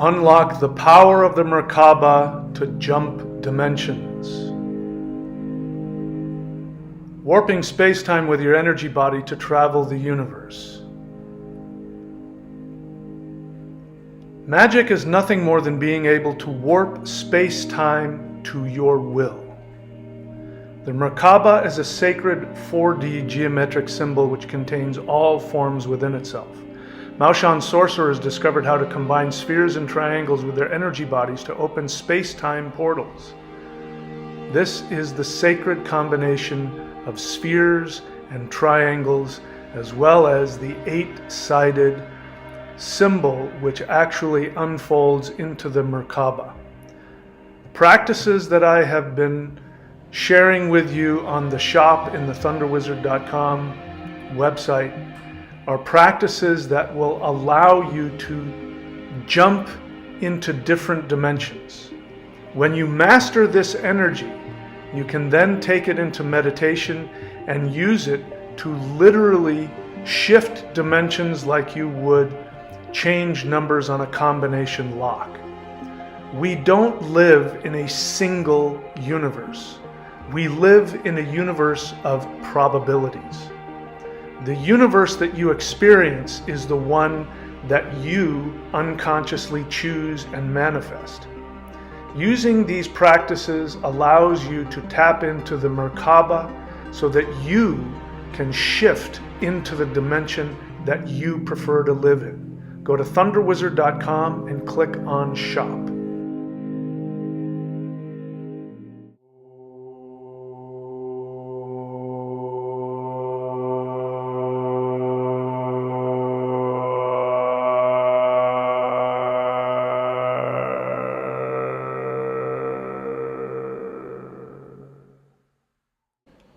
Unlock the power of the Merkaba to jump dimensions. Warping space-time with your energy body to travel the universe. Magic is nothing more than being able to warp space-time to your will. The Merkaba is a sacred 4D geometric symbol which contains all forms within itself. Maoshan sorcerers discovered how to combine spheres and triangles with their energy bodies to open space-time portals. This is the sacred combination of spheres and triangles, as well as the 8-sided symbol which actually unfolds into the Merkaba. The practices that I have been sharing with you on the shop in the thunderwizard.com website are practices that will allow you to jump into different dimensions. When you master this energy, you can then take it into meditation and use it to literally shift dimensions like you would change numbers on a combination lock. We don't live in a single universe. We live in a universe of probabilities. The universe that you experience is the one that you unconsciously choose and manifest. Using these practices allows you to tap into the Merkaba so that you can shift into the dimension that you prefer to live in. Go to thunderwizard.com and click on Shop.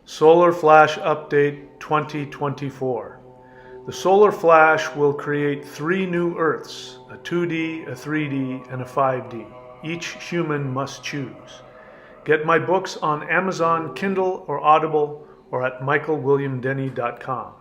Solar Flash Update 2024. The Solar Flash will create 3 new Earths, a 2D, a 3D, and a 5D. Each human must choose. Get my books on Amazon, Kindle, or Audible, or at michaelwilliamdenny.com.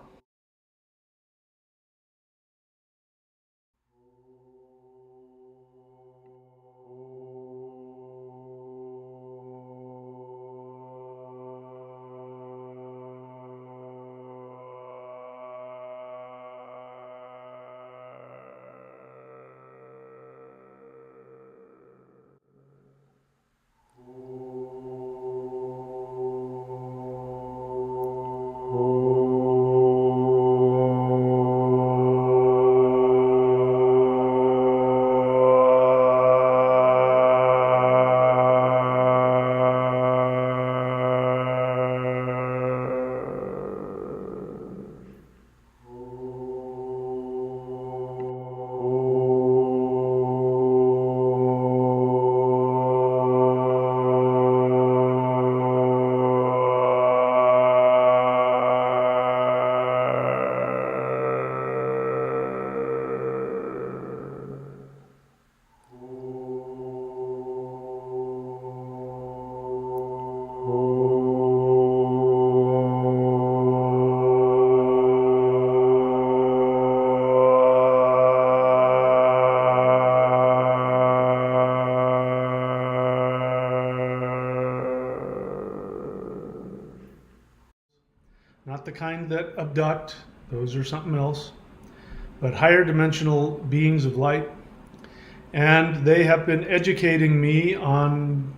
Not the kind that abduct, those are something else, but higher dimensional beings of light. And they have been educating me on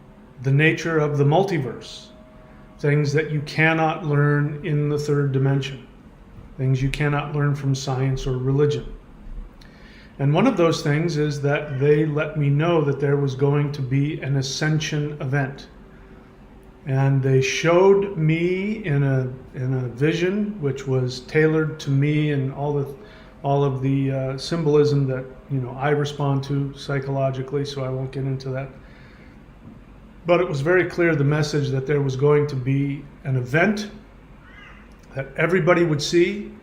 the nature of the multiverse, things that you cannot learn in the 3rd dimension, things you cannot learn from science or religion. And one of those things is that they let me know that there was going to be an ascension event. And they showed me in a vision which was tailored to me and all of the symbolism that I respond to psychologically, so I won't get into that. But it was very clear the message that there was going to be an event that everybody would see,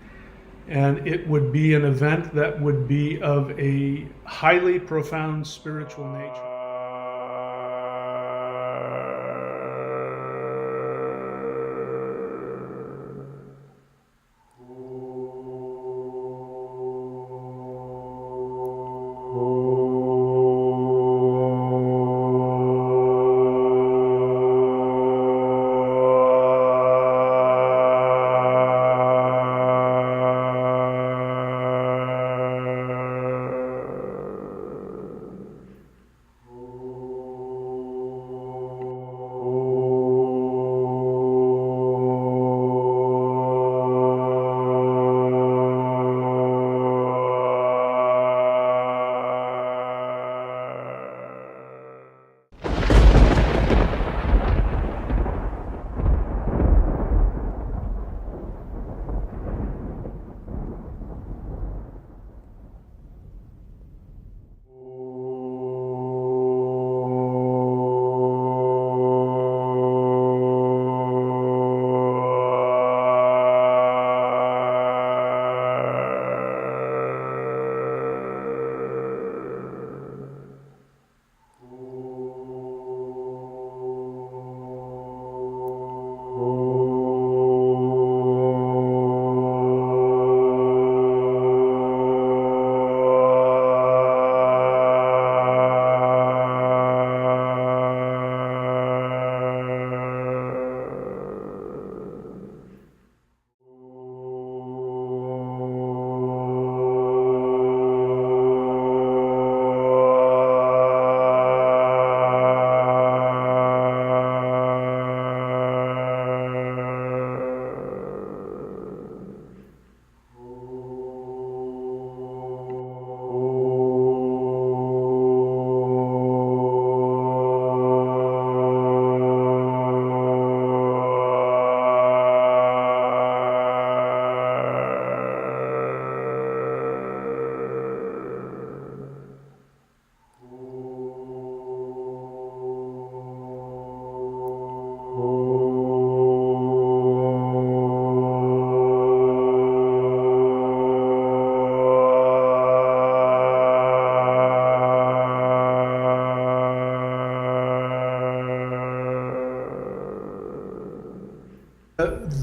and it would be an event that would be of a highly profound spiritual nature. Oh.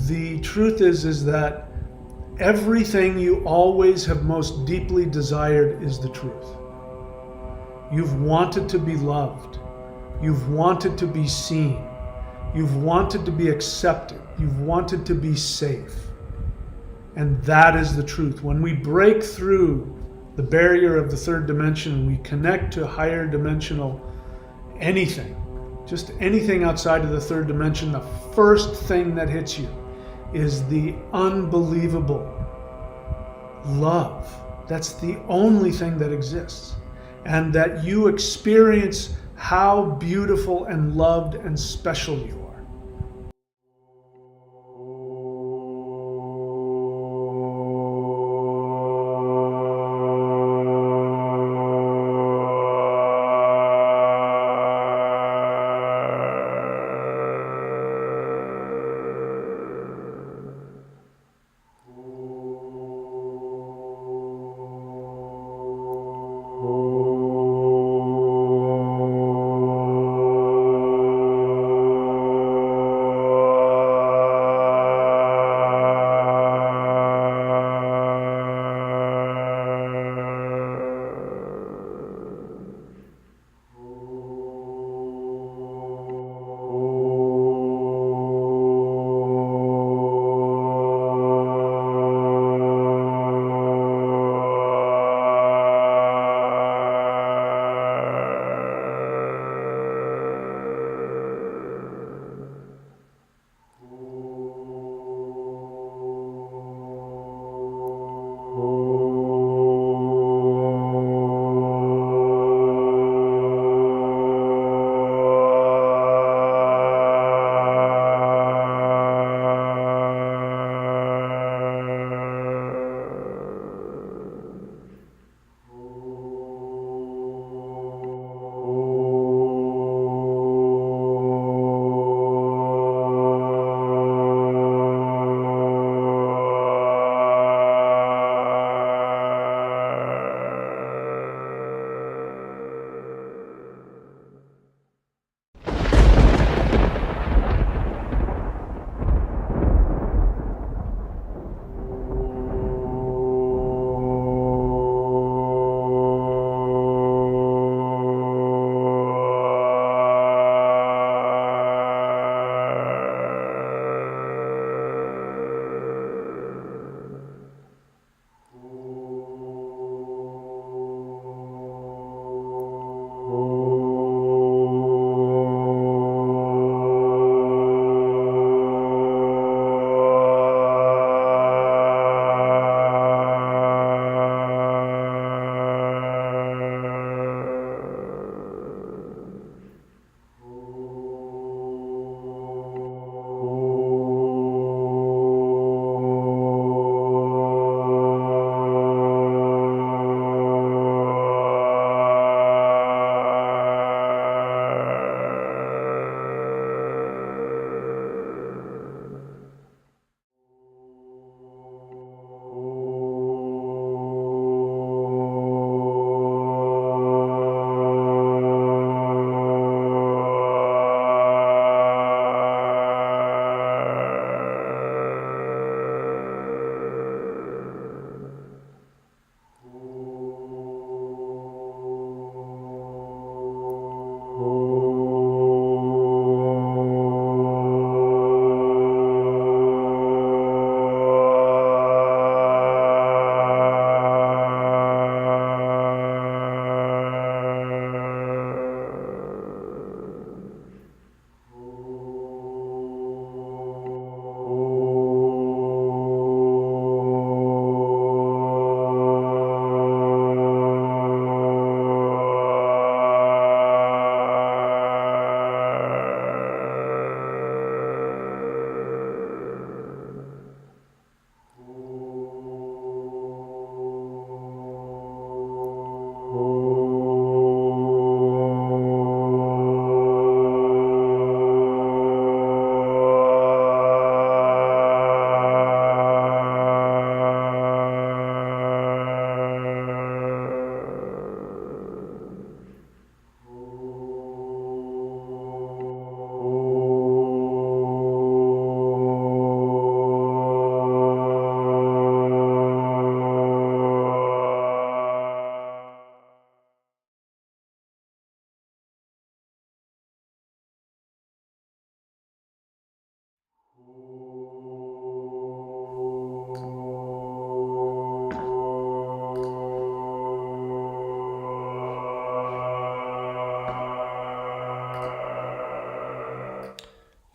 The truth is that everything you always have most deeply desired is the truth. You've wanted to be loved. You've wanted to be seen. You've wanted to be accepted. You've wanted to be safe. And that is the truth. When we break through the barrier of the third dimension, we connect to higher dimensional anything, just anything outside of the third dimension, the first thing that hits you is the unbelievable love. That's the only thing that exists. And that you experience how beautiful and loved and special you are.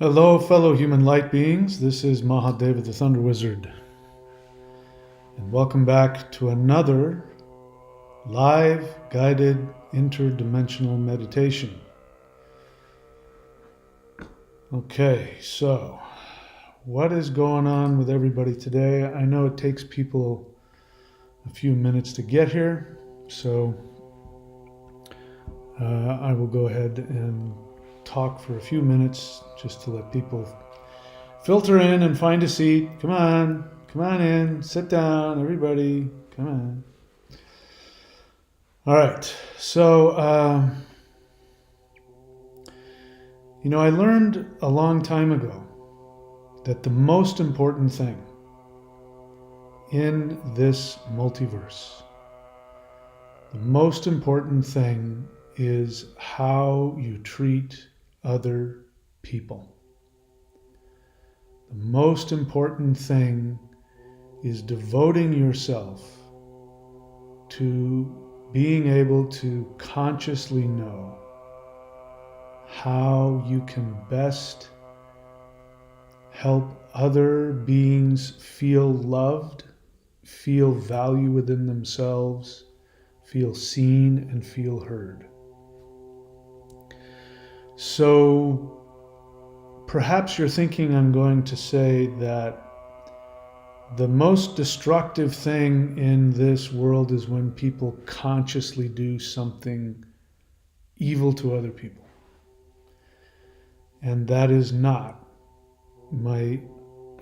Hello, fellow human light beings. This is Mahadeva the Thunder Wizard. And welcome back to another live guided interdimensional meditation. Okay, so what is going on with everybody today? I know it takes people a few minutes to get here, so I will go ahead and talk for a few minutes just to let people filter in and find a seat. Come on in, sit down, everybody, come on. All right, so, I learned a long time ago that the most important thing in this multiverse, the most important thing is how you treat other people. The most important thing is devoting yourself to being able to consciously know how you can best help other beings feel loved, feel value within themselves, feel seen, and feel heard. So perhaps you're thinking I'm going to say that the most destructive thing in this world is when people consciously do something evil to other people. And that is not my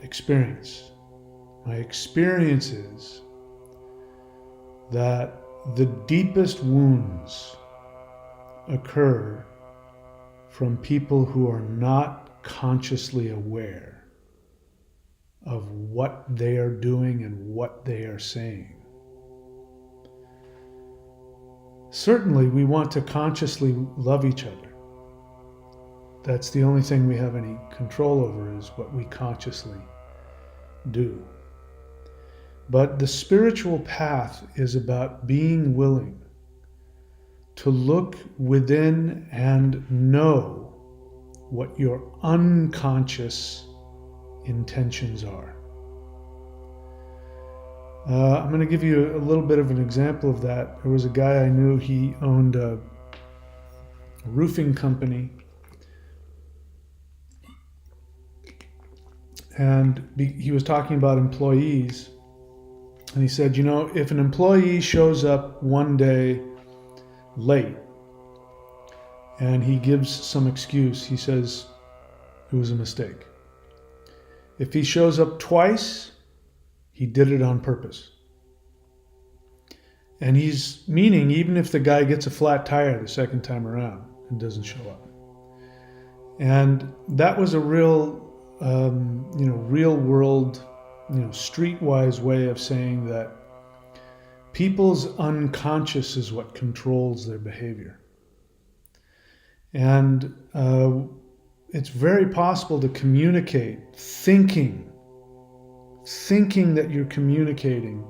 experience. My experience is that the deepest wounds occur from people who are not consciously aware of what they are doing and what they are saying. Certainly, we want to consciously love each other. That's the only thing we have any control over, is what we consciously do. But the spiritual path is about being willing to look within and know what your unconscious intentions are. I'm going to give you a little bit of an example of that. There was a guy I knew, he owned a roofing company, and he was talking about employees, and he said, if an employee shows up one day late and he gives some excuse, he says it was a mistake. If he shows up twice, he did it on purpose. And he's meaning even if the guy gets a flat tire the second time around and doesn't show up. And that was a real, real world, streetwise way of saying that people's unconscious is what controls their behavior. And it's very possible to communicate thinking that you're communicating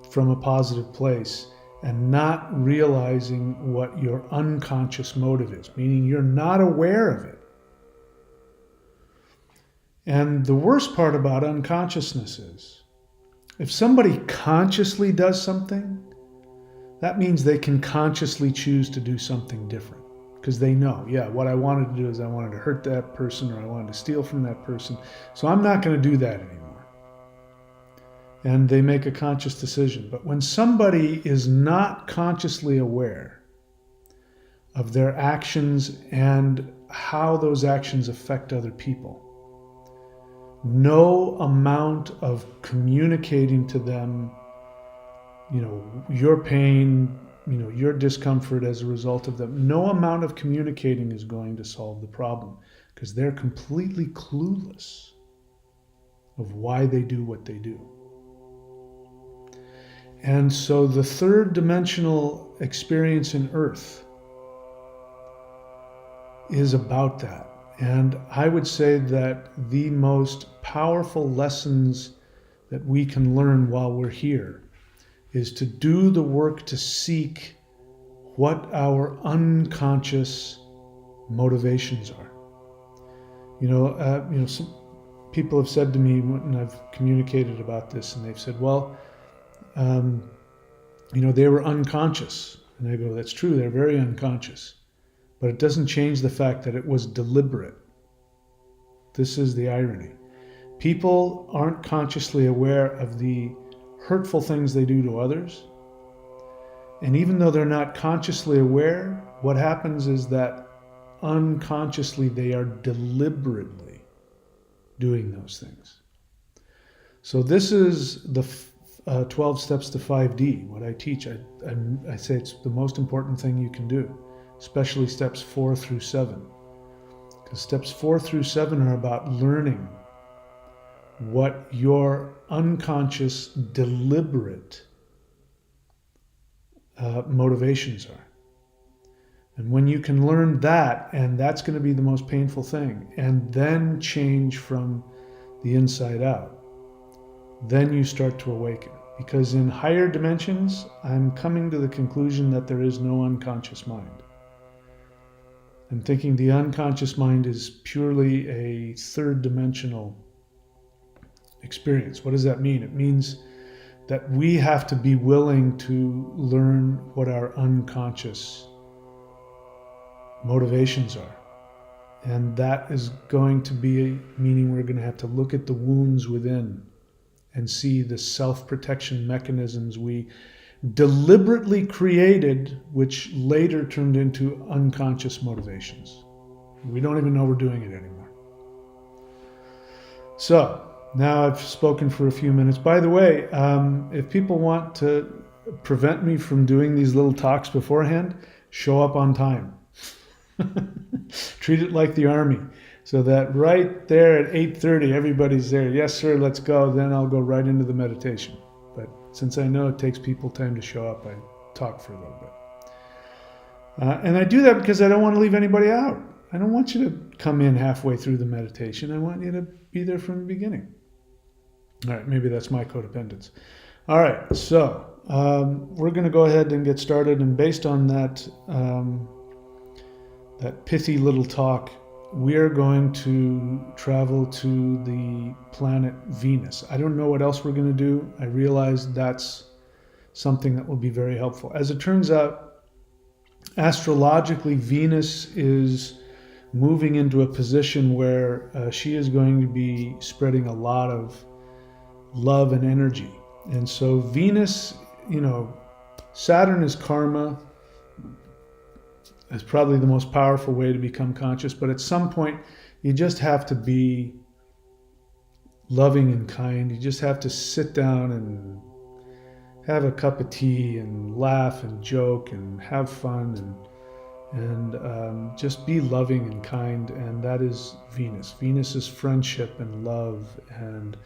from a positive place and not realizing what your unconscious motive is, meaning you're not aware of it. And the worst part about unconsciousness is, if somebody consciously does something, that means they can consciously choose to do something different. Because they know, what I wanted to do is I wanted to hurt that person, or I wanted to steal from that person. So I'm not going to do that anymore. And they make a conscious decision. But when somebody is not consciously aware of their actions and how those actions affect other people, no amount of communicating to them, your pain, your discomfort as a result of them, no amount of communicating is going to solve the problem, because they're completely clueless of why they do what they do. And so the third dimensional experience in Earth is about that. And I would say that the most powerful lessons that we can learn while we're here is to do the work to seek what our unconscious motivations are. Some people have said to me when I've communicated about this, and they've said, well, they were unconscious. And I go, that's true, they're very unconscious. But it doesn't change the fact that it was deliberate. This is the irony. People aren't consciously aware of the hurtful things they do to others. And even though they're not consciously aware, what happens is that unconsciously they are deliberately doing those things. So this is the 12 steps to 5D, what I teach. I say it's the most important thing you can do, especially steps 4 through 7. Because steps 4 through 7 are about learning what your unconscious, deliberate motivations are. And when you can learn that, and that's going to be the most painful thing, and then change from the inside out, then you start to awaken. Because in higher dimensions, I'm coming to the conclusion that there is no unconscious mind. I'm thinking the unconscious mind is purely a third dimensional experience. What does that mean? It means that we have to be willing to learn what our unconscious motivations are. And that is going to be meaning we're going to have to look at the wounds within and see the self-protection mechanisms we deliberately created, which later turned into unconscious motivations. We don't even know we're doing it anymore. So, now I've spoken for a few minutes. By the way, if people want to prevent me from doing these little talks beforehand, show up on time. Treat it like the army, so that right there at 8:30, everybody's there. Yes, sir, let's go. Then I'll go right into the meditation. But since I know it takes people time to show up, I talk for a little bit. And I do that because I don't want to leave anybody out. I don't want you to come in halfway through the meditation. I want you to be there from the beginning. All right, maybe that's my codependence. All right, so we're going to go ahead and get started. And based on that, that pithy little talk, we are going to travel to the planet Venus. I don't know what else we're going to do. I realize that's something that will be very helpful. As it turns out, astrologically, Venus is moving into a position where she is going to be spreading a lot of love and energy. And so Venus, Saturn is karma. It's probably the most powerful way to become conscious, but at some point you just have to be loving and kind. You just have to sit down and have a cup of tea and laugh and joke and have fun and just be loving and kind. And that is Venus. Venus is friendship and love and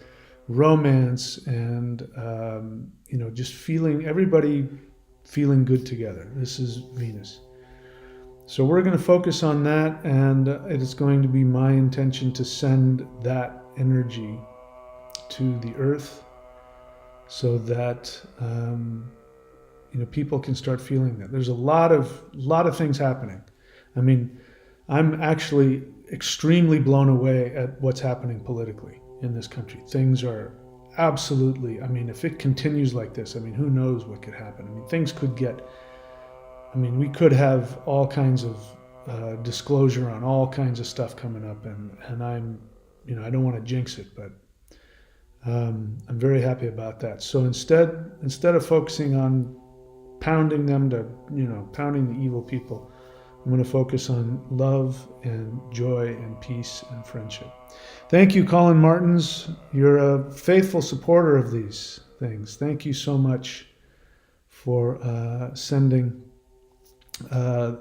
romance and just everybody feeling good together. This is Venus. So we're going to focus on that, and it is going to be my intention to send that energy to the earth so that people can start feeling that. There's a lot of things happening. I mean, I'm actually extremely blown away at what's happening politically in this country. Things are absolutely, if it continues like this, who knows what could happen. Things could get, we could have all kinds of disclosure on all kinds of stuff coming up, and I'm, I don't want to jinx it, but I'm very happy about that. So instead of focusing on pounding them to, pounding the evil people, I'm going to focus on love and joy and peace and friendship. Thank you, Colin Martins. You're a faithful supporter of these things. Thank you so much for sending the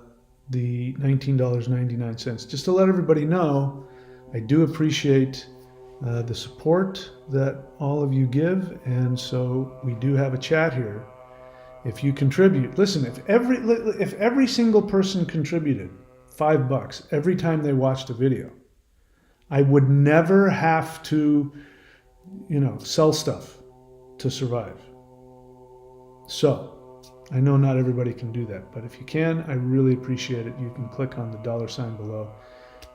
$19.99. Just to let everybody know, I do appreciate the support that all of you give, and so we do have a chat here. If you contribute, listen, if every single person contributed $5 every time they watched a video, I would never have to, sell stuff to survive. So, I know not everybody can do that, but if you can, I really appreciate it. You can click on the $ below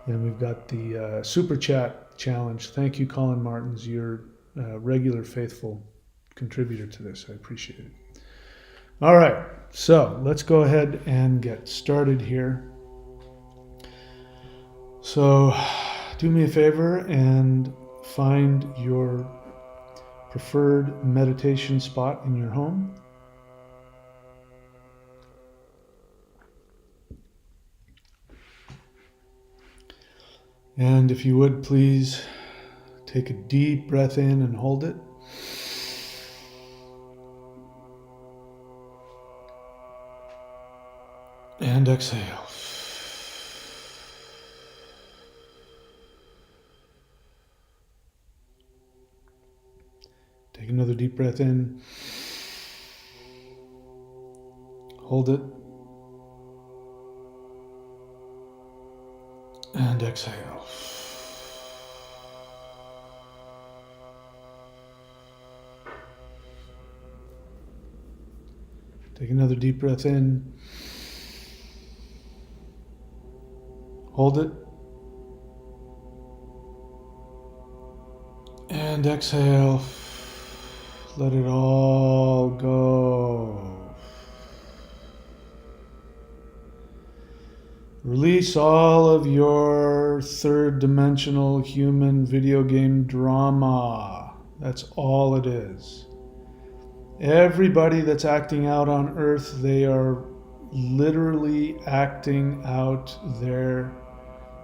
And we've got the super chat challenge. Thank you, Colin Martins. You're a regular faithful contributor to this. I appreciate it. All right, so let's go ahead and get started here. So do me a favor and find your preferred meditation spot in your home. And if you would, please take a deep breath in and hold it. And exhale. Take another deep breath in. Hold it. And exhale. Take another deep breath in. Hold it. And exhale. Let it all go. Release all of your third dimensional human video game drama. That's all it is. Everybody that's acting out on Earth, they are literally acting out their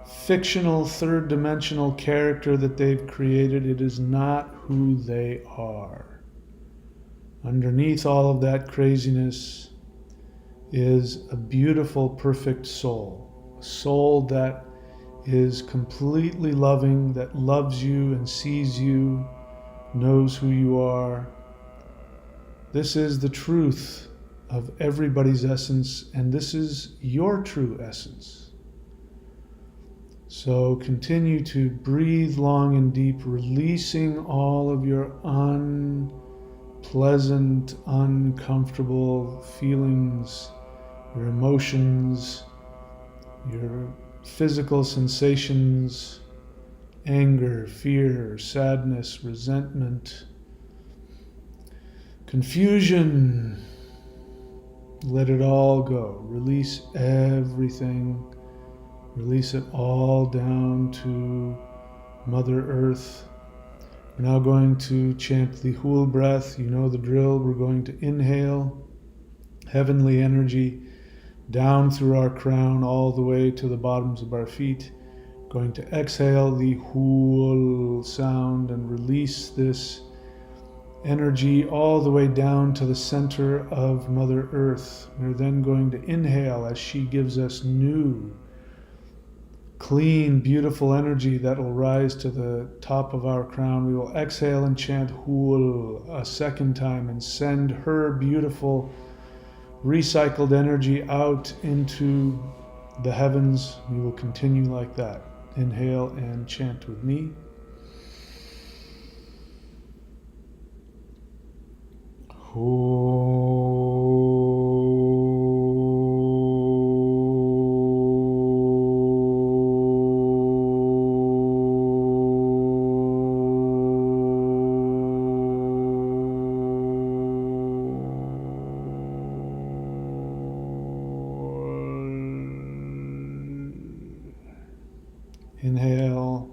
fictional third dimensional character that they've created. It is not who they are. Underneath all of that craziness is a beautiful, perfect soul. A soul that is completely loving, that loves you and sees you, knows who you are. This is the truth of everybody's essence, and this is your true essence. So continue to breathe long and deep, releasing all of your unpleasant, uncomfortable feelings, your emotions, your physical sensations, anger, fear, sadness, resentment, confusion. Let it all go. Release everything. Release it all down to Mother Earth. We're now going to chant the Hul breath. You know the drill. We're going to inhale heavenly energy down through our crown all the way to the bottoms of our feet. Going to exhale the Hul sound and release this energy all the way down to the center of Mother Earth. We're then going to inhale as she gives us new, clean, beautiful energy that will rise to the top of our crown. We will exhale and chant Hul a second time and send her beautiful recycled energy out into the heavens. We will continue like that. Inhale and chant with me. Inhale.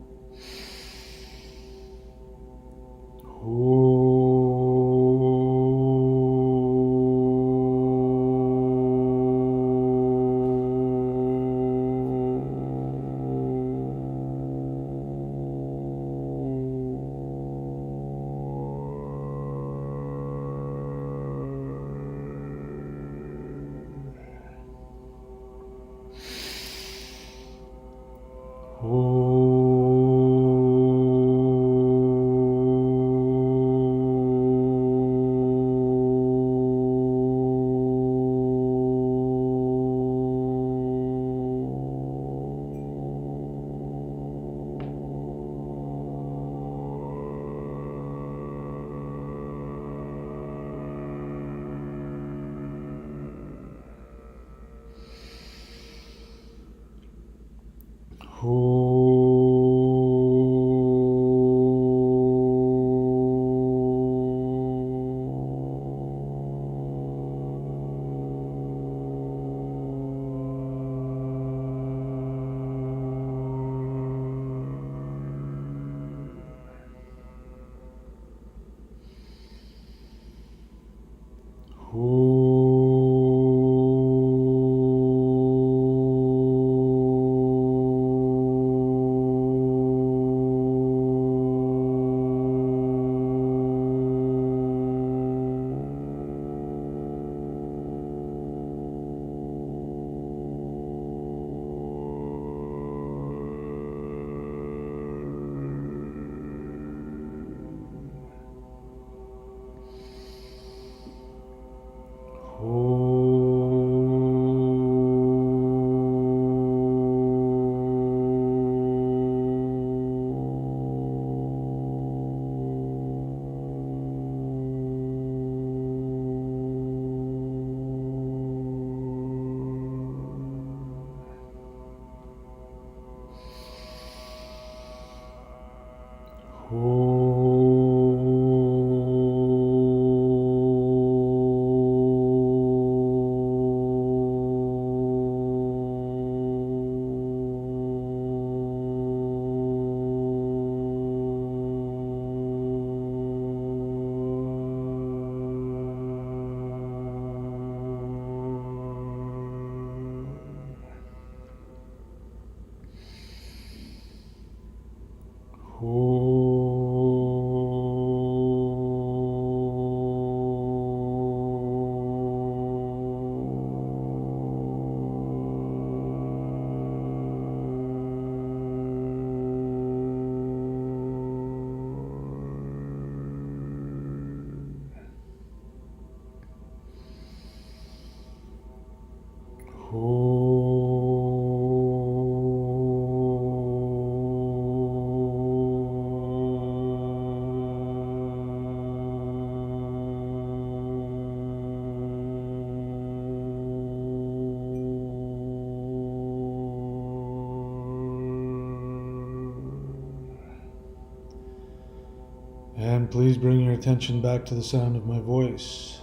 And please bring your attention back to the sound of my voice.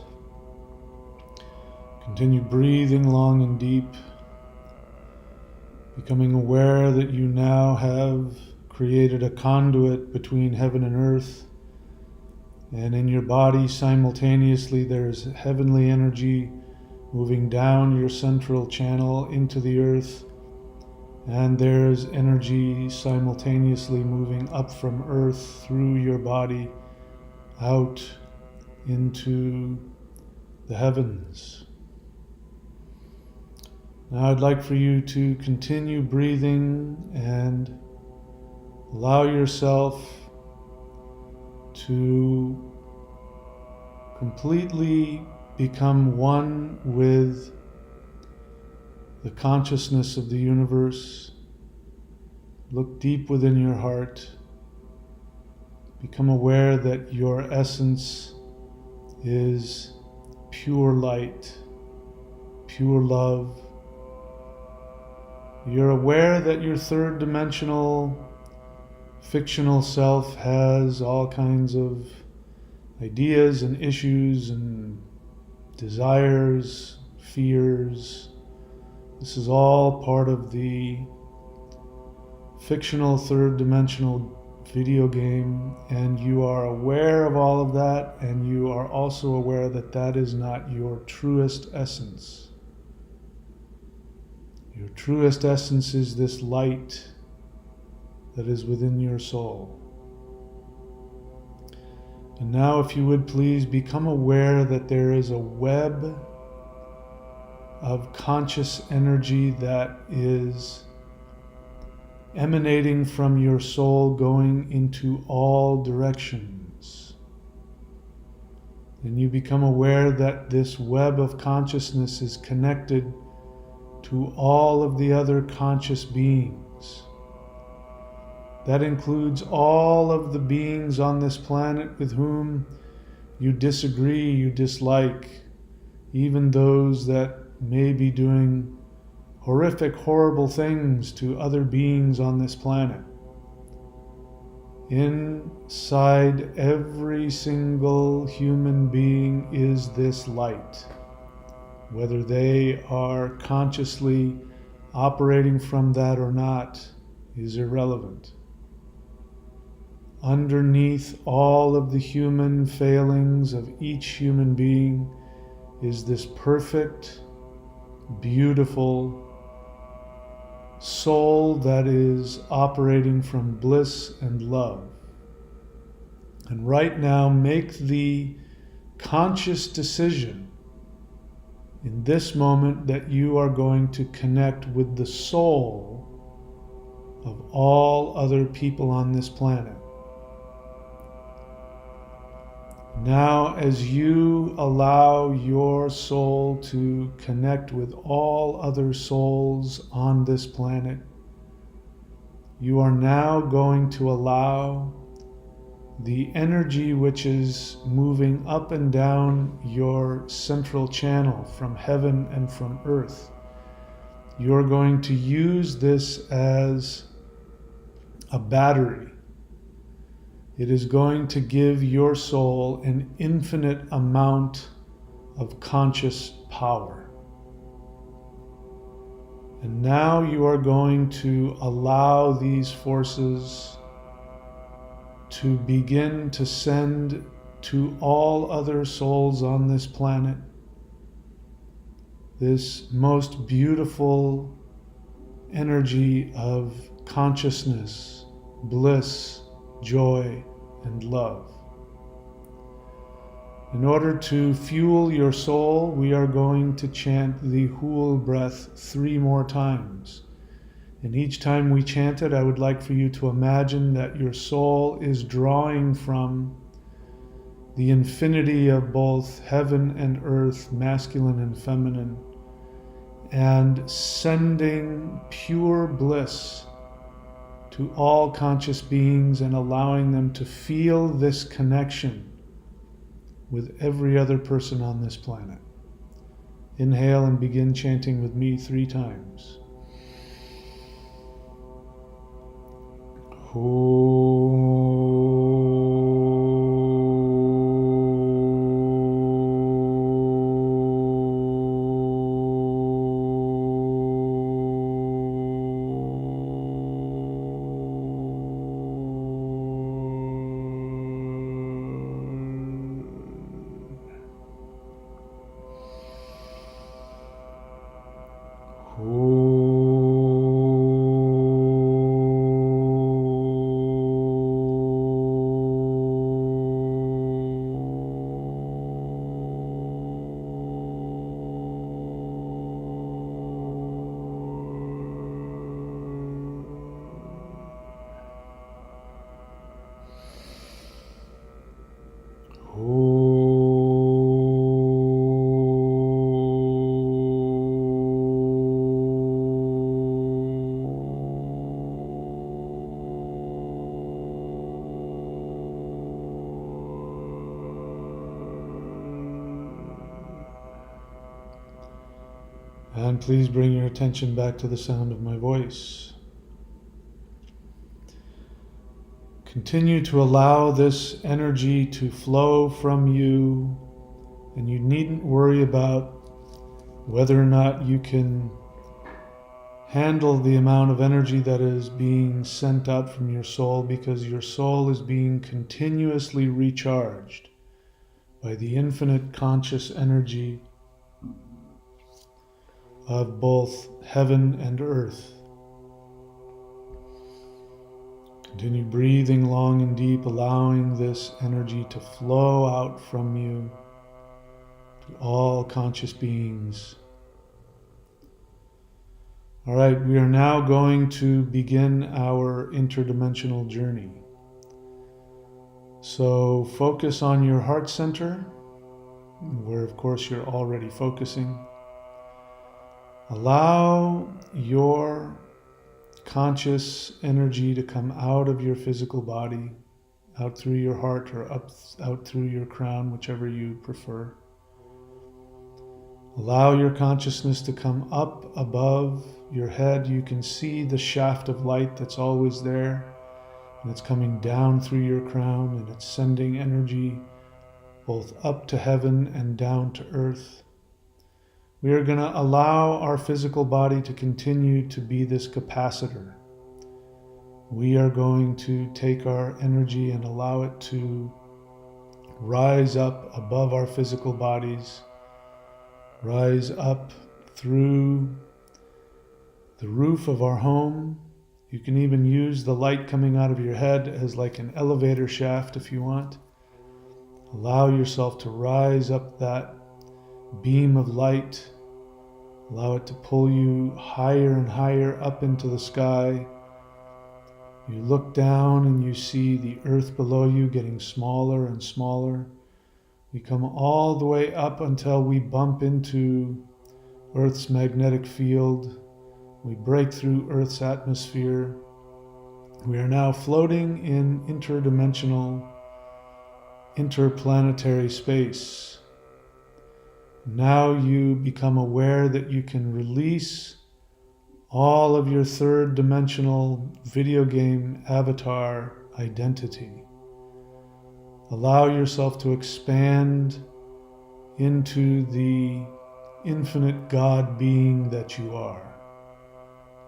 Continue breathing long and deep, becoming aware that you now have created a conduit between heaven and earth, and in your body simultaneously there's heavenly energy moving down your central channel into the earth, and there's energy simultaneously moving up from earth through your body out into the heavens. Now I'd like for you to continue breathing and allow yourself to completely become one with the consciousness of the universe. Look deep within your heart. Become aware that your essence is pure light, pure love. You're aware that your third dimensional fictional self has all kinds of ideas and issues and desires, fears. This is all part of the fictional third dimensional video game, and you are aware of all of that, and you are also aware that that is not your truest essence. Your truest essence is this light that is within your soul. And now, if you would please become aware that there is a web of conscious energy that is emanating from your soul, going into all directions. And you become aware that this web of consciousness is connected to all of the other conscious beings. That includes all of the beings on this planet with whom you disagree, you dislike, even those that may be doing horrific, horrible things to other beings on this planet. Inside every single human being is this light. Whether they are consciously operating from that or not is irrelevant. Underneath all of the human failings of each human being is this perfect, beautiful soul that is operating from bliss and love. And right now, make the conscious decision in this moment that you are going to connect with the soul of all other people on this planet. Now, as you allow your soul to connect with all other souls on this planet, you are now going to allow the energy which is moving up and down your central channel from heaven and from earth. You're going to use this as a battery. It is going to give your soul an infinite amount of conscious power. And now you are going to allow these forces to begin to send to all other souls on this planet this most beautiful energy of consciousness, bliss, joy, and love. In order to fuel your soul, we are going to chant the Hul breath 3 more times. And each time we chant it, I would like for you to imagine that your soul is drawing from the infinity of both heaven and earth, masculine and feminine, and sending pure bliss to all conscious beings and allowing them to feel this connection with every other person on this planet. Inhale and begin chanting with me 3 times. And please bring your attention back to the sound of my voice. Continue to allow this energy to flow from you, and you needn't worry about whether or not you can handle the amount of energy that is being sent out from your soul, because your soul is being continuously recharged by the infinite conscious energy of both heaven and earth. Continue breathing long and deep, allowing this energy to flow out from you to all conscious beings. All right, we are now going to begin our interdimensional journey. So focus on your heart center, where of course you're already focusing. Allow your conscious energy to come out of your physical body, out through your heart or out through your crown, whichever you prefer. Allow your consciousness to come up above your head. You can see the shaft of light that's always there, and it's coming down through your crown, and it's sending energy both up to heaven and down to earth. We are going to allow our physical body to continue to be this capacitor. We are going to take our energy and allow it to rise up above our physical bodies, rise up through the roof of our home. You can even use the light coming out of your head as like an elevator shaft if you want. Allow yourself to rise up that beam of light. Allow it to pull you higher and higher up into the sky. You look down and you see the earth below you getting smaller and smaller. We come all the way up until we bump into Earth's magnetic field. We break through Earth's atmosphere. We are now floating in interdimensional, interplanetary space. Now you become aware that you can release all of your third dimensional video game avatar identity. Allow yourself to expand into the infinite God being that you are.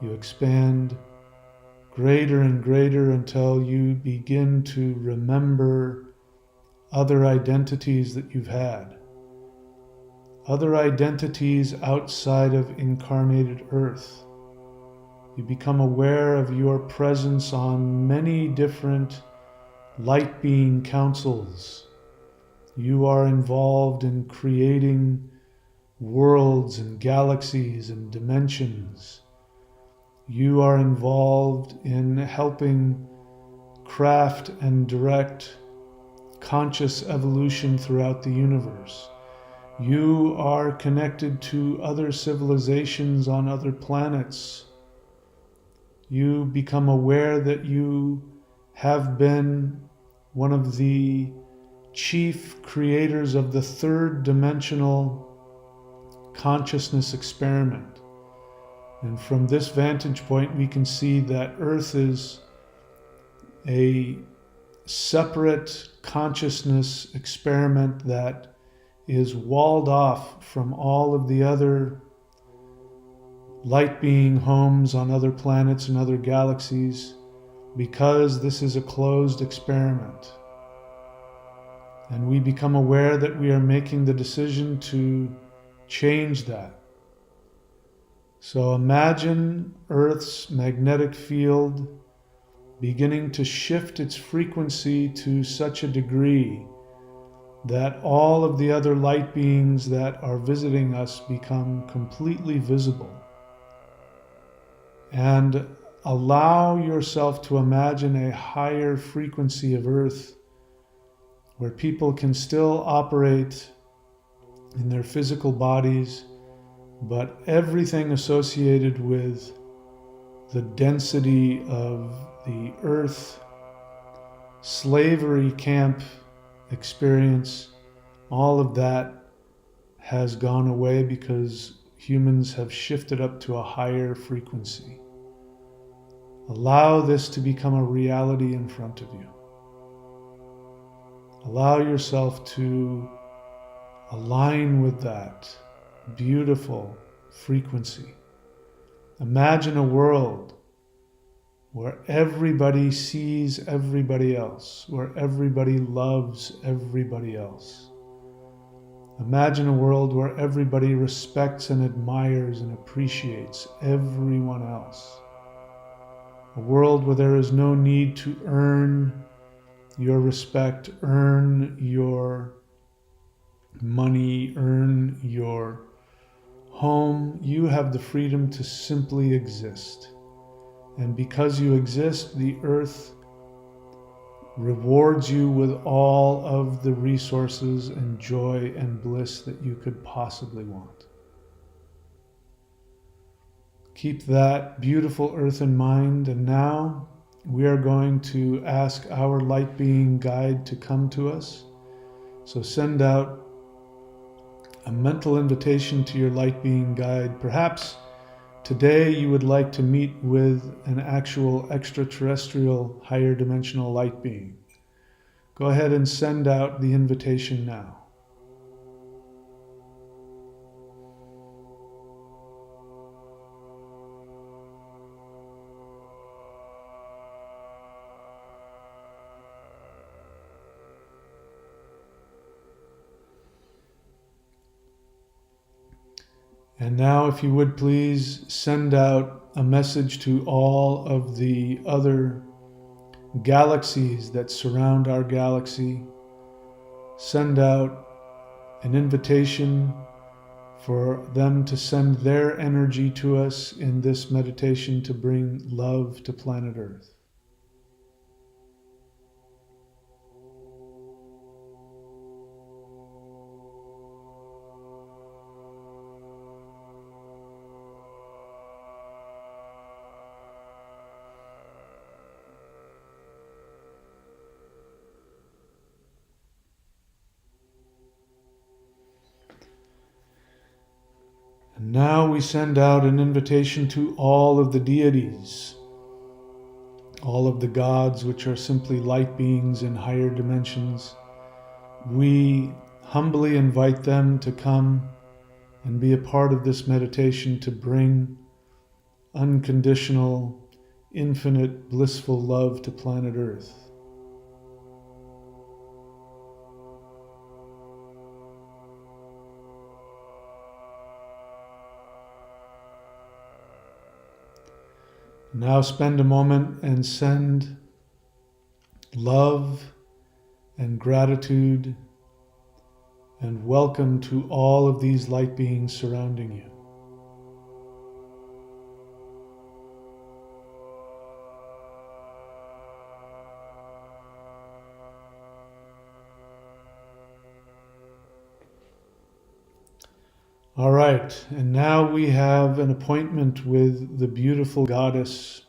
You expand greater and greater until you begin to remember other identities that you've had. Other identities outside of incarnated earth. You become aware of your presence on many different light being councils. You are involved in creating worlds and galaxies and dimensions. You are involved in helping craft and direct conscious evolution throughout the universe. You are connected to other civilizations on other planets. You become aware that you have been one of the chief creators of the third dimensional consciousness experiment. And from this vantage point, we can see that Earth is a separate consciousness experiment that is walled off from all of the other light being homes on other planets and other galaxies, because this is a closed experiment. And we become aware that we are making the decision to change that. So imagine Earth's magnetic field beginning to shift its frequency to such a degree that all of the other light beings that are visiting us become completely visible. And allow yourself to imagine a higher frequency of Earth where people can still operate in their physical bodies, but everything associated with the density of the Earth slavery camp experience, all of that has gone away because humans have shifted up to a higher frequency. Allow this to become a reality in front of you. Allow yourself to align with that beautiful frequency. Imagine a world where everybody sees everybody else, where everybody loves everybody else. Imagine a world where everybody respects and admires and appreciates everyone else. A world where there is no need to earn your respect, earn your money, earn your home. You have the freedom to simply exist. And because you exist, the earth rewards you with all of the resources and joy and bliss that you could possibly want. Keep that beautiful earth in mind, and now we are going to ask our light being guide to come to us. So send out a mental invitation to your light being guide. Perhaps today you would like to meet with an actual extraterrestrial higher dimensional light being. Go ahead and send out the invitation now. And now, if you would please send out a message to all of the other galaxies that surround our galaxy. Send out an invitation for them to send their energy to us in this meditation to bring love to planet Earth. And now we send out an invitation to all of the deities, all of the gods, which are simply light beings in higher dimensions. we humbly invite them to come and be a part of this meditation to bring unconditional, infinite, blissful love to planet Earth. Now spend a moment and send love and gratitude and welcome to all of these light beings surrounding you. All right, and now we have an appointment with the beautiful goddess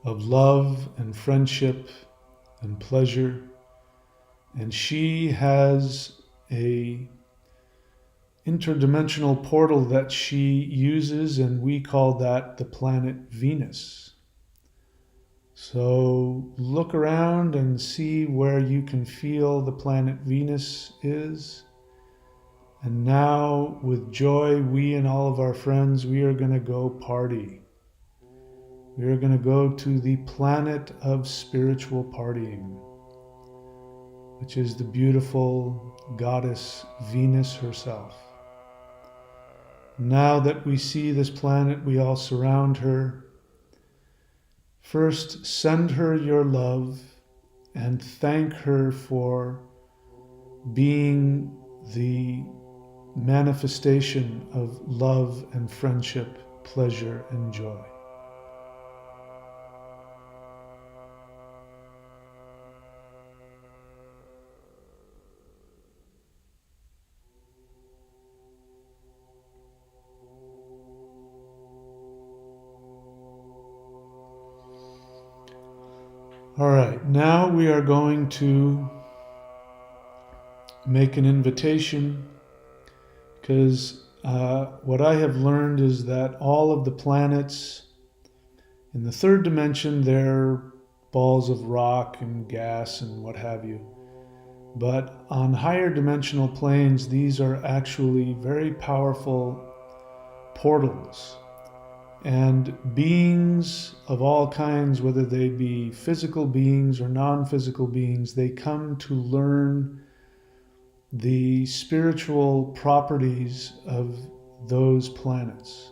of love and friendship and pleasure. And she has a interdimensional portal that she uses, and we call that the planet Venus. So look around and see where you can feel the planet Venus is. And now, with joy, we and all of our friends, we are going to go party. We are going to go to the planet of spiritual partying, which is the beautiful goddess Venus herself. Now that we see this planet, we all surround her. First, send her your love and thank her for being the manifestation of love and friendship, pleasure and joy. All right, now we are going to make an invitation, because what I have learned is that all of the planets in the third dimension, they're balls of rock and gas and what have you. But on higher dimensional planes, these are actually very powerful portals. And beings of all kinds, whether they be physical beings or non-physical beings, they come to learn the spiritual properties of those planets.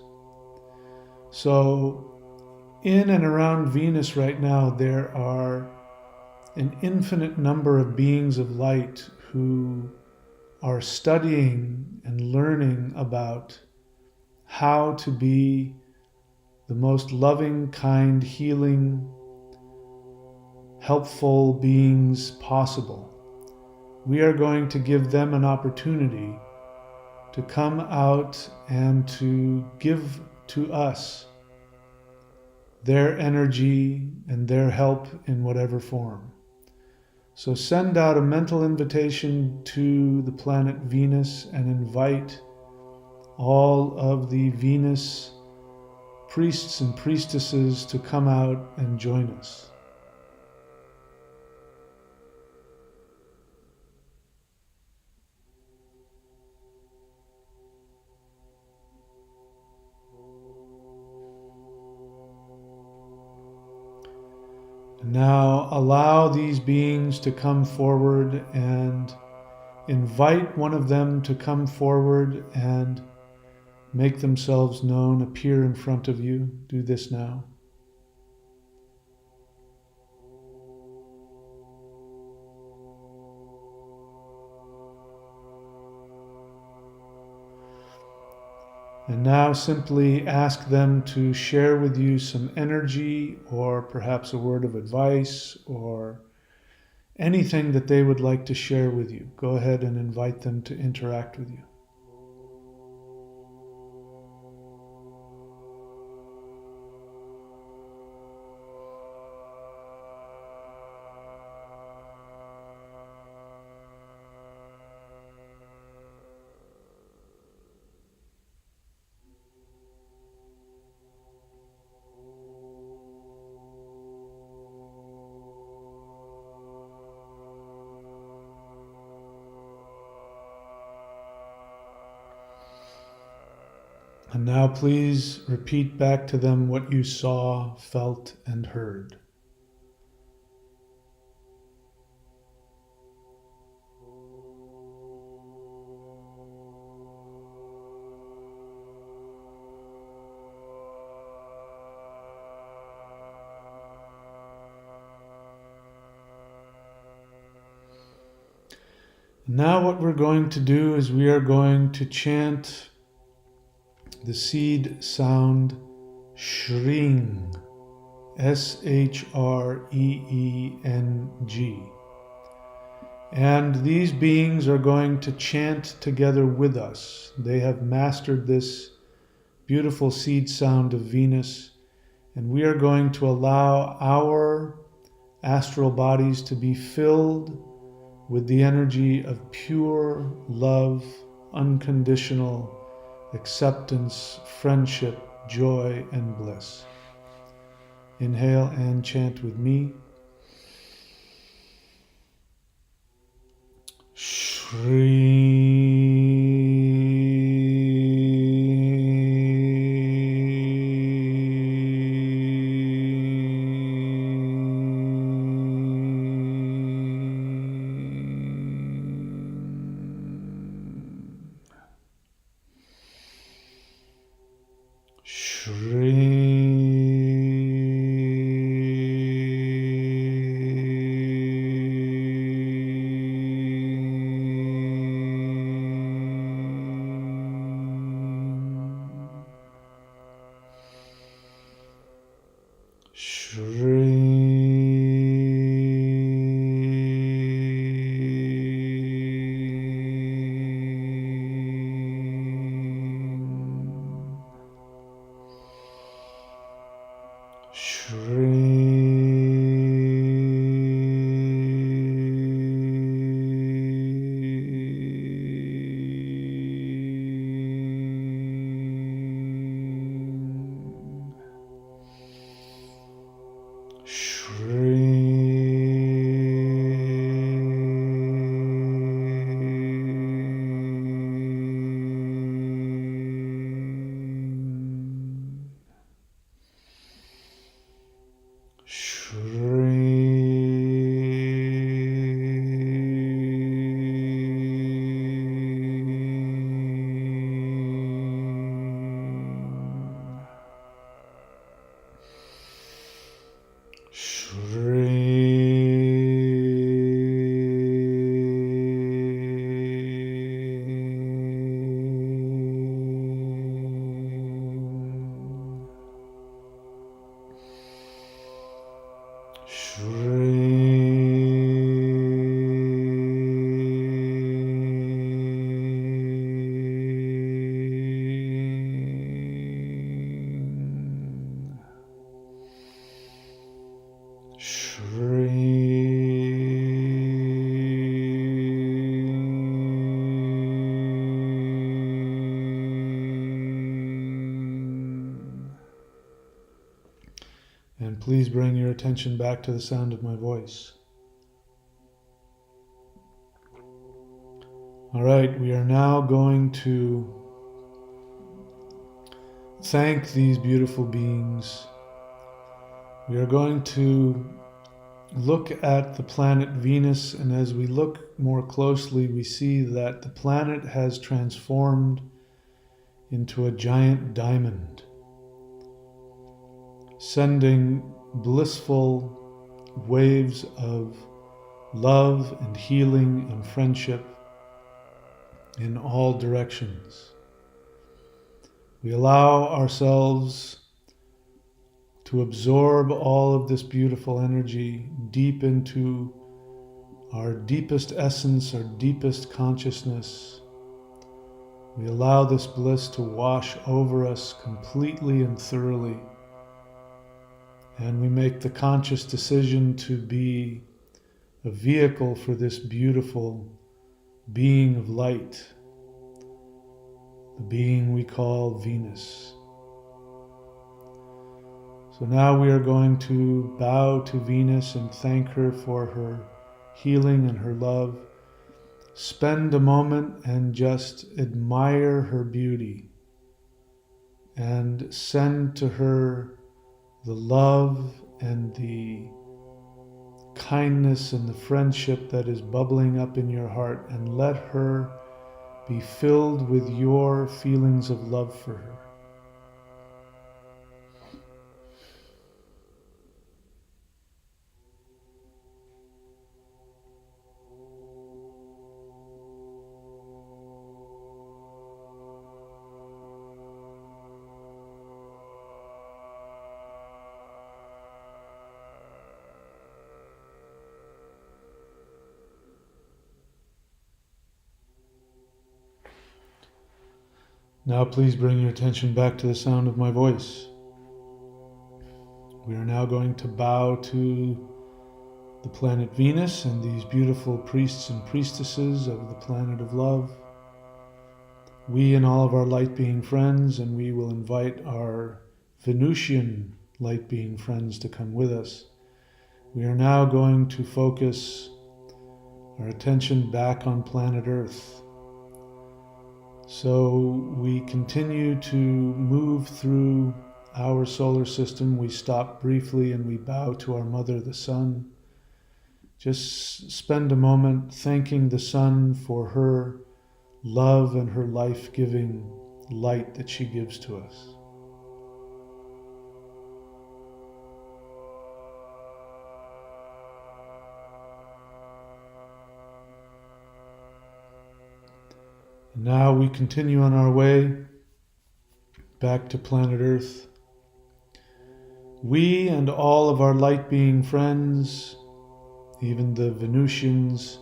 So in and around Venus right now, there are an infinite number of beings of light who are studying and learning about how to be the most loving, kind, healing, helpful beings possible. We are going to give them an opportunity to come out and to give to us their energy and their help in whatever form. So send out a mental invitation to the planet Venus and invite all of the Venus priests and priestesses to come out and join us. Now allow these beings to come forward and invite one of them to come forward and make themselves known, appear in front of you. Do this now. And now simply ask them to share with you some energy or perhaps a word of advice or anything that they would like to share with you. Go ahead and invite them to interact with you. And now please repeat back to them what you saw, felt, and heard. Now what we're going to do is we are going to chant the seed sound Shring, Shreeng. And these beings are going to chant together with us. They have mastered this beautiful seed sound of Venus, and we are going to allow our astral bodies to be filled with the energy of pure love, unconditional acceptance, friendship, joy, and bliss. Inhale and chant with me. And please bring your attention back to the sound of my voice. All right, we are now going to thank these beautiful beings. We are going to look at the planet Venus, and as we look more closely, we see that the planet has transformed into a giant diamond, sending blissful waves of love and healing and friendship in all directions. We allow ourselves to absorb all of this beautiful energy deep into our deepest essence, our deepest consciousness. We allow this bliss to wash over us completely and thoroughly. And we make the conscious decision to be a vehicle for this beautiful being of light, the being we call Venus. So now we are going to bow to Venus and thank her for her healing and her love. Spend a moment and just admire her beauty. and send to her the love and the kindness and the friendship that is bubbling up in your heart, and let her be filled with your feelings of love for her. Now please bring your attention back to the sound of my voice. We are now going to bow to the planet Venus and these beautiful priests and priestesses of the planet of love. We and all of our light being friends, and we will invite our Venusian light being friends to come with us. We are now going to focus our attention back on planet Earth. So we continue to move through our solar system. We stop briefly and we bow to our mother, the sun. Just spend a moment thanking the sun for her love and her life-giving light that she gives to us. Now we continue on our way back to planet Earth. We and all of our light being friends, even the Venusians,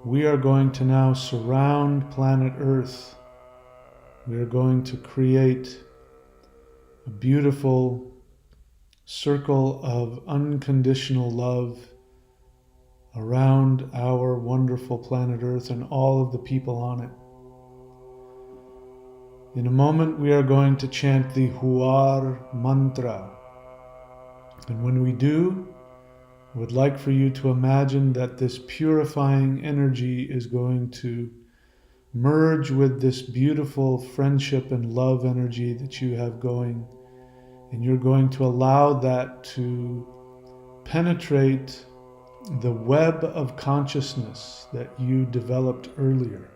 we are going to now surround planet Earth. We are going to create a beautiful circle of unconditional love around our wonderful planet Earth and all of the people on it. In a moment we are going to chant the Huar mantra. And when we do, I would like for you to imagine that this purifying energy is going to merge with this beautiful friendship and love energy that you have going. And you're going to allow that to penetrate the web of consciousness that you developed earlier.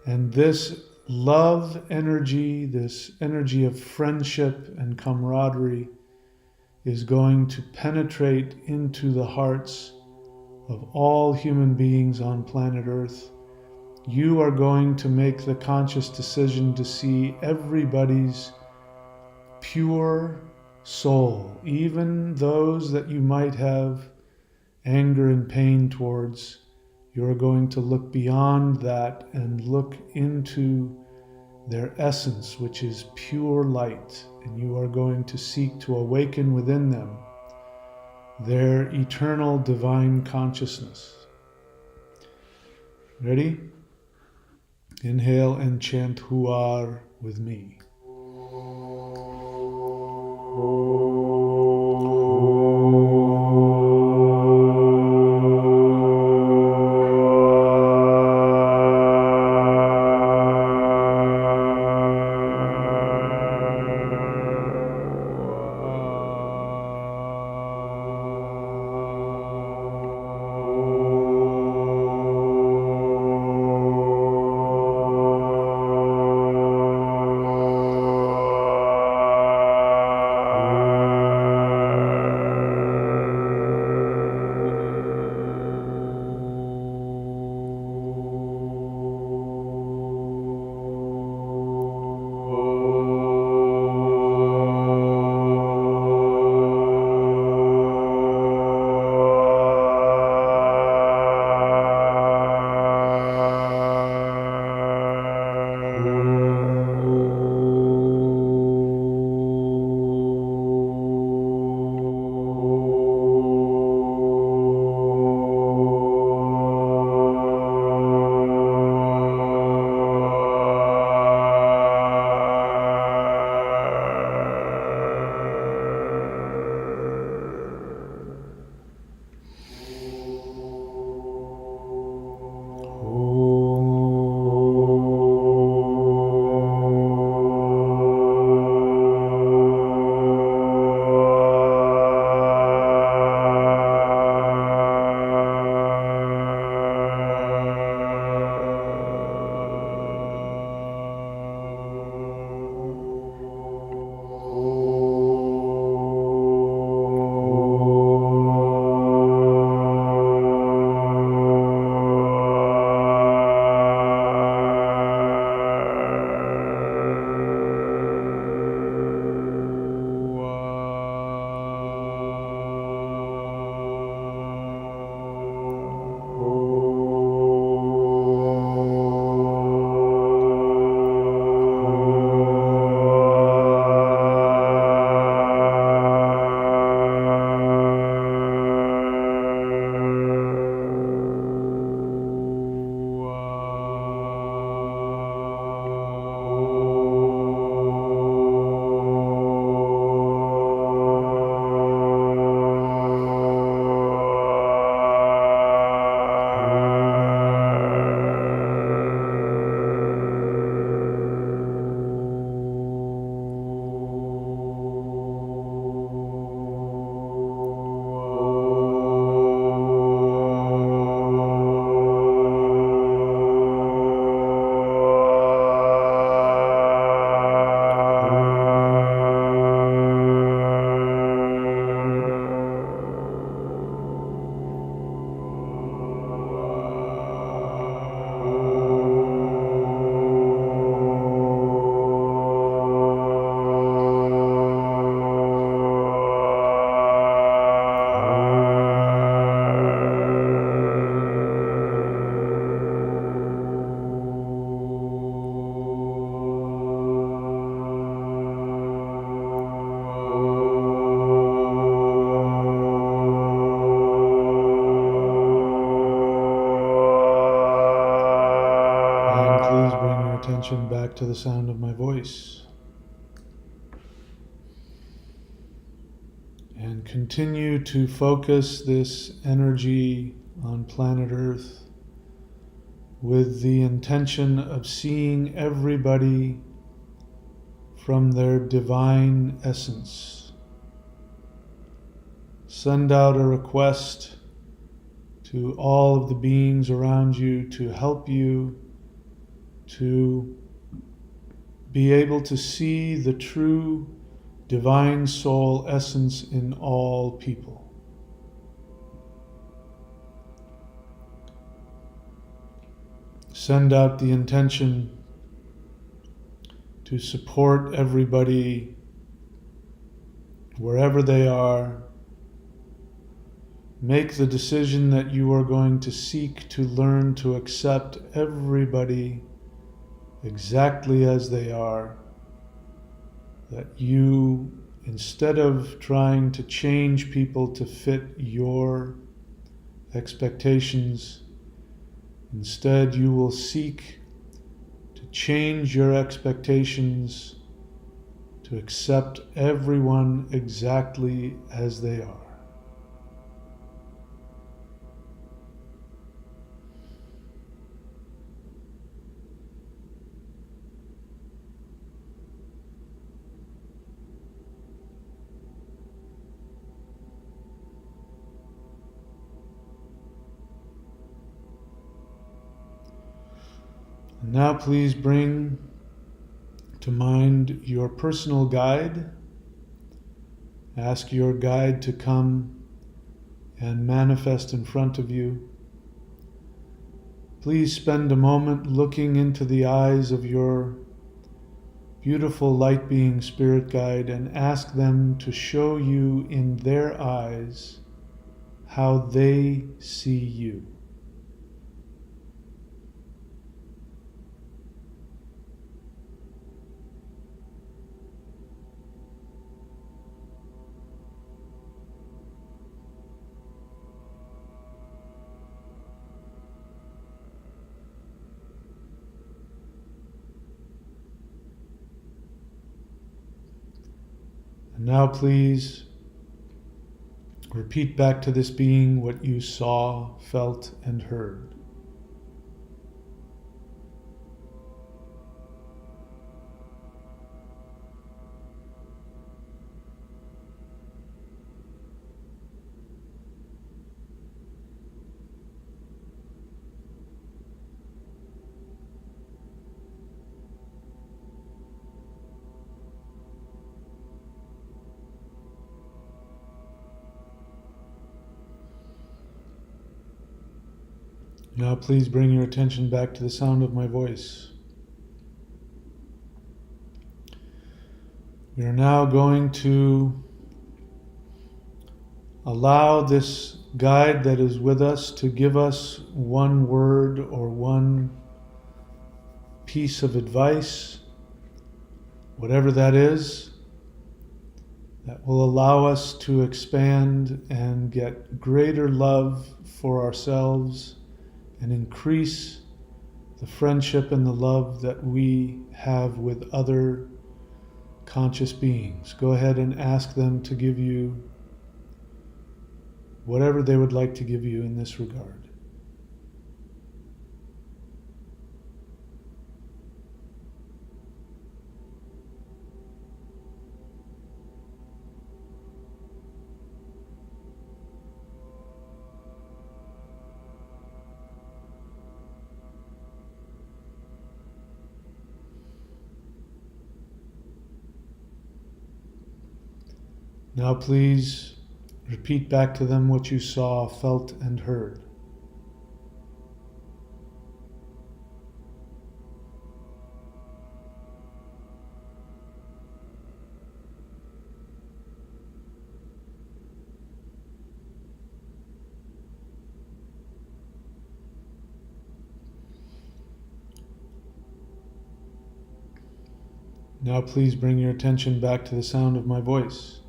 And this love energy, this energy of friendship and camaraderie, is going to penetrate into the hearts of all human beings on planet Earth. You are going to make the conscious decision to see everybody's pure soul, even those that you might have anger and pain towards. You're going to look beyond that and look into their essence, which is pure light, and you are going to seek to awaken within them their eternal divine consciousness. Ready? Inhale and chant Huar with me. Om. attention back to the sound of my voice. And continue to focus this energy on planet Earth with the intention of seeing everybody from their divine essence. Send out a request to all of the beings around you to help you to be able to see the true divine soul essence in all people. Send out the intention to support everybody wherever they are. Make the decision that you are going to seek to learn to accept everybody exactly as they are. That you, instead of trying to change people to fit your expectations, instead you will seek to change your expectations to accept everyone exactly as they are. Now please bring to mind your personal guide. Ask your guide to come and manifest in front of you. Please spend a moment looking into the eyes of your beautiful light being spirit guide and ask them to show you in their eyes how they see you. And now please repeat back to this being what you saw, felt, and heard. Now please bring your attention back to the sound of my voice. We are now going to allow this guide that is with us to give us one word or one piece of advice, whatever that is, that will allow us to expand and get greater love for ourselves and increase the friendship and the love that we have with other conscious beings. Go ahead and ask them to give you whatever they would like to give you in this regard. Now please repeat back to them what you saw, felt, and heard. Now please bring your attention back to the sound of my voice.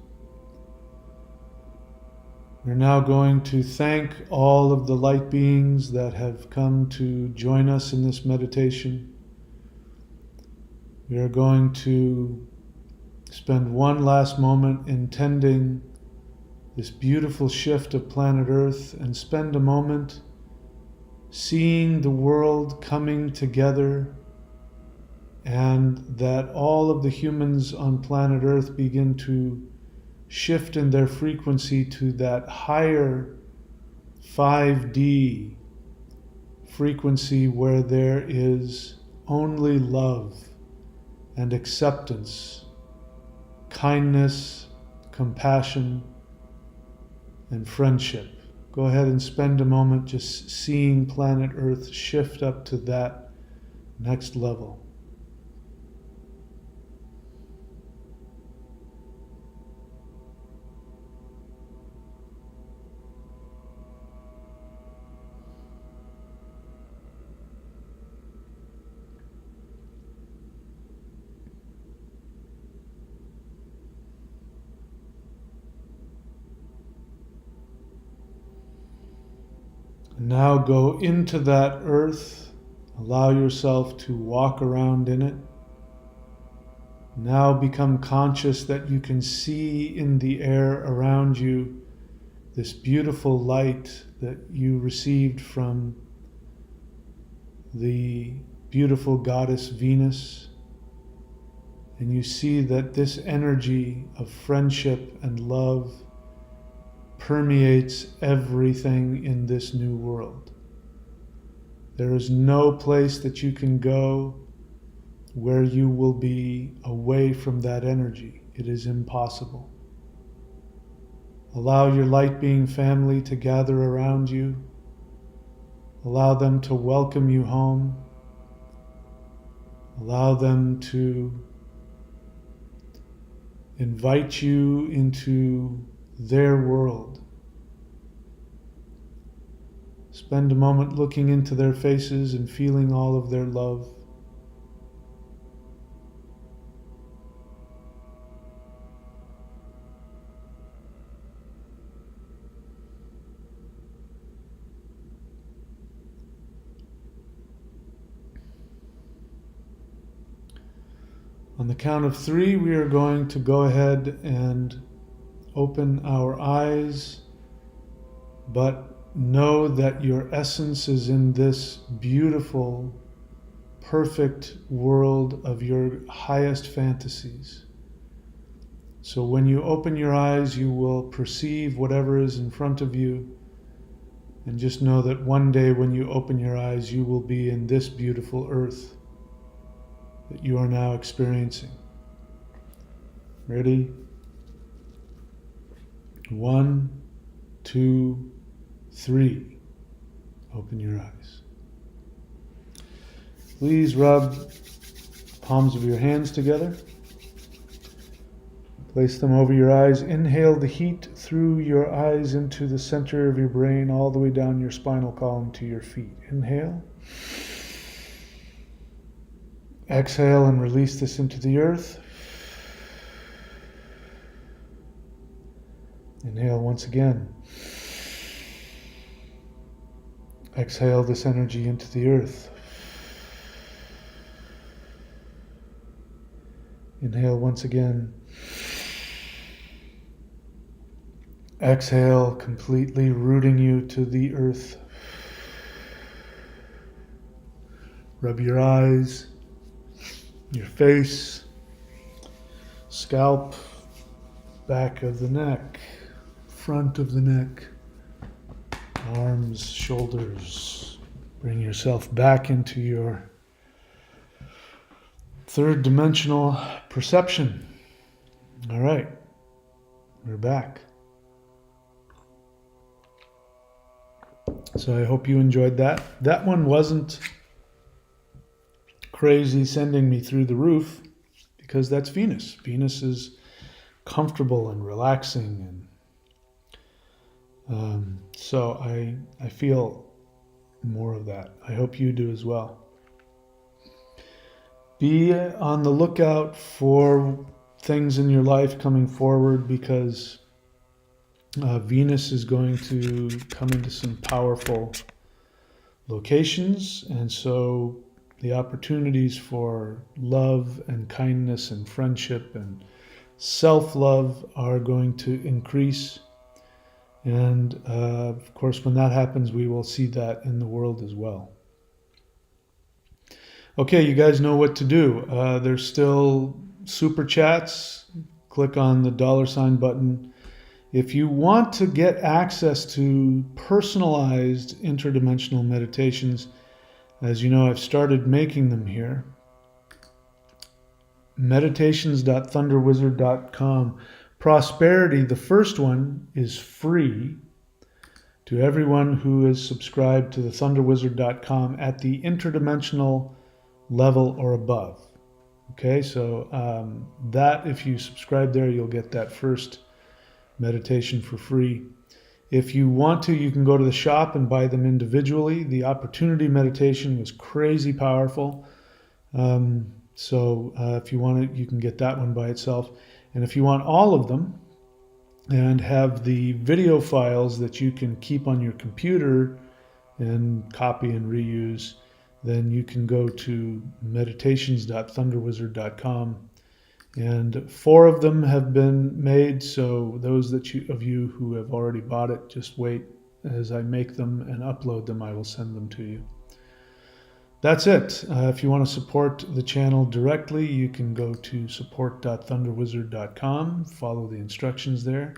We're now going to thank all of the light beings that have come to join us in this meditation. We are going to spend one last moment intending this beautiful shift of planet Earth and spend a moment seeing the world coming together, and that all of the humans on planet Earth begin to shift in their frequency to that higher 5D frequency where there is only love and acceptance, kindness, compassion, and friendship. Go ahead and spend a moment just seeing planet Earth shift up to that next level. Now go into that earth, allow yourself to walk around in it. Now become conscious that you can see in the air around you this beautiful light that you received from the beautiful goddess Venus. And you see that this energy of friendship and love permeates everything in this new world. There is no place that you can go where you will be away from that energy. It is impossible. Allow your light being family to gather around you. Allow them to welcome you home. Allow them to invite you into their world. Spend a moment looking into their faces and feeling all of their love. On the count of 3, we are going to go ahead and open our eyes, but know that your essence is in this beautiful, perfect world of your highest fantasies. So when you open your eyes, you will perceive whatever is in front of you, and just know that one day when you open your eyes, you will be in this beautiful earth that you are now experiencing. Ready? 1, 2, 3. Open your eyes. Please rub palms of your hands together. Place them over your eyes. Inhale the heat through your eyes into the center of your brain, all the way down your spinal column to your feet. Inhale. Exhale and release this into the earth. Inhale once again. Exhale this energy into the earth. Inhale once again. Exhale, completely rooting you to the earth. Rub your eyes, your face, scalp, back of the neck, front of the neck, arms, shoulders. Bring yourself back into your third dimensional perception. All right, we're back. So I hope you enjoyed that. That one wasn't crazy sending me through the roof, because that's Venus. Venus is comfortable and relaxing, and so I feel more of that. I hope you do as well. Be on the lookout for things in your life coming forward, because Venus is going to come into some powerful locations, and so the opportunities for love and kindness and friendship and self-love are going to increase. And of course, when that happens, we will see that in the world as well. Okay, you guys know what to do. There's still super chats. Click on the $ button. If you want to get access to personalized interdimensional meditations, as you know, I've started making them here. Meditations.thunderwizard.com. Prosperity, the first one, is free to everyone who is subscribed to the thunderwizard.com at the interdimensional level or above. Okay, so that, if you subscribe there, you'll get that first meditation for free. If you want to, you can go to the shop and buy them individually. The opportunity meditation was crazy powerful. So if you want it, you can get that one by itself. And if you want all of them and have the video files that you can keep on your computer and copy and reuse, then you can go to meditations.thunderwizard.com. And 4 of them have been made, so those of you who have already bought it, just wait. As I make them and upload them, I will send them to you. That's it. If you want to support the channel directly, you can go to support.thunderwizard.com, follow the instructions there.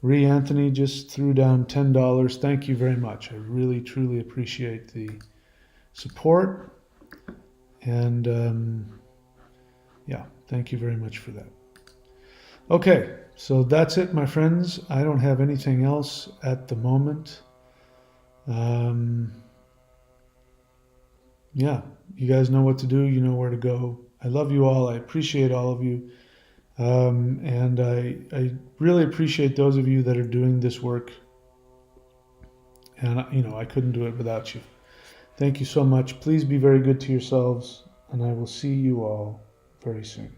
Anthony just threw down $10. Thank you very much. I really, truly appreciate the support. And yeah, thank you very much for that. Okay, so that's it, my friends. I don't have anything else at the moment. Yeah, you guys know what to do. You know where to go. I love you all. I appreciate all of you. And I really appreciate those of you that are doing this work. And, I couldn't do it without you. Thank you so much. Please be very good to yourselves. And I will see you all very soon.